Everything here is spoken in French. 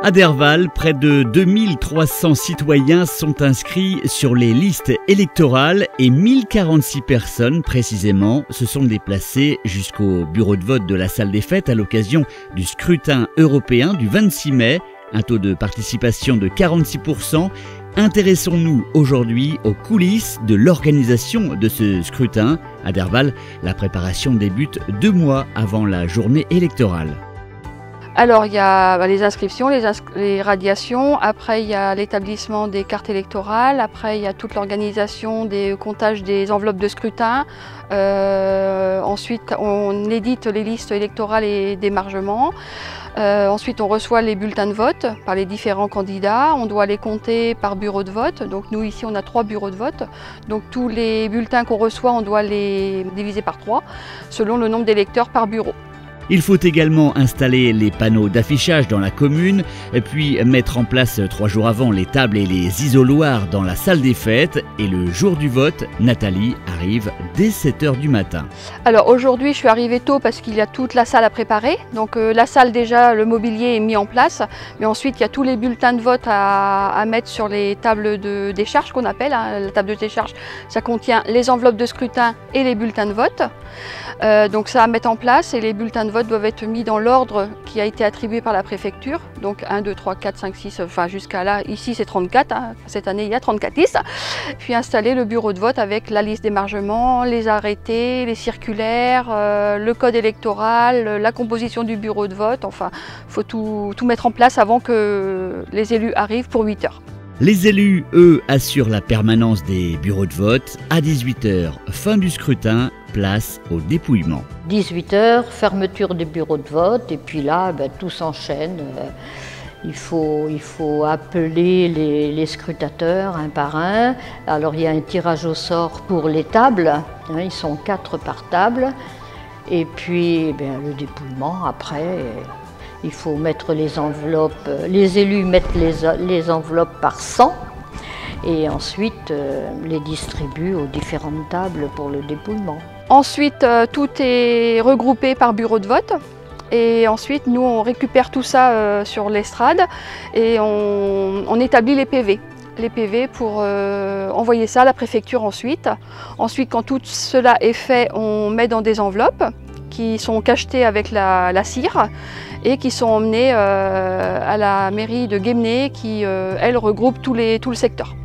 À Derval, près de 2300 citoyens sont inscrits sur les listes électorales et 1046 personnes précisément se sont déplacées jusqu'au bureau de vote de la salle des fêtes à l'occasion du scrutin européen du 26 mai, un taux de participation de 46%. Intéressons-nous aujourd'hui aux coulisses de l'organisation de ce scrutin. À Derval, la préparation débute 2 mois avant la journée électorale. Alors il y a les inscriptions, les radiations, après il y a l'établissement des cartes électorales, après il y a toute l'organisation des comptages des enveloppes de scrutin, ensuite on édite les listes électorales et d'émargement, ensuite on reçoit les bulletins de vote par les différents candidats, on doit les compter par bureau de vote, donc nous ici on a 3 bureaux de vote, donc tous les bulletins qu'on reçoit on doit les diviser par 3 selon le nombre d'électeurs par bureau. Il faut également installer les panneaux d'affichage dans la commune, puis mettre en place 3 jours avant les tables et les isoloirs dans la salle des fêtes. Et le jour du vote, Nathalie arrive dès 7 h du matin. Alors aujourd'hui je suis arrivée tôt parce qu'il y a toute la salle à préparer. Donc la salle déjà, le mobilier est mis en place, mais ensuite il y a tous les bulletins de vote à mettre sur les tables de décharge qu'on appelle. La table de décharge, ça contient les enveloppes de scrutin et les bulletins de vote. Donc ça à mettre en place et les bulletins de vote doivent être mis dans l'ordre qui a été attribué par la préfecture. Donc 1, 2, 3, 4, 5, 6, enfin jusqu'à là, ici c'est 34, hein. Cette année il y a 34 listes. Puis installer le bureau de vote avec la liste d'émargement, les arrêtés, les circulaires, le code électoral, la composition du bureau de vote. Enfin, il faut tout mettre en place avant que les élus arrivent pour 8 h. Les élus, eux, assurent la permanence des bureaux de vote. À 18 h, fin du scrutin, place au dépouillement. 18 h, fermeture des bureaux de vote, et puis là, tout s'enchaîne. Il faut appeler les scrutateurs un par un. Alors il y a un tirage au sort pour les tables, hein, ils sont 4 par table. Et puis le dépouillement après. Il faut mettre les enveloppes, les élus mettent les enveloppes par 100 et ensuite les distribuent aux différentes tables pour le dépouillement. Ensuite, tout est regroupé par bureau de vote et ensuite nous on récupère tout ça sur l'estrade et on établit les PV. Les PV pour envoyer ça à la préfecture ensuite. Ensuite, quand tout cela est fait, on met dans des enveloppes qui sont cachetées avec la cire et qui sont emmenées à la mairie de Guémené qui, elle, regroupe tout le secteur.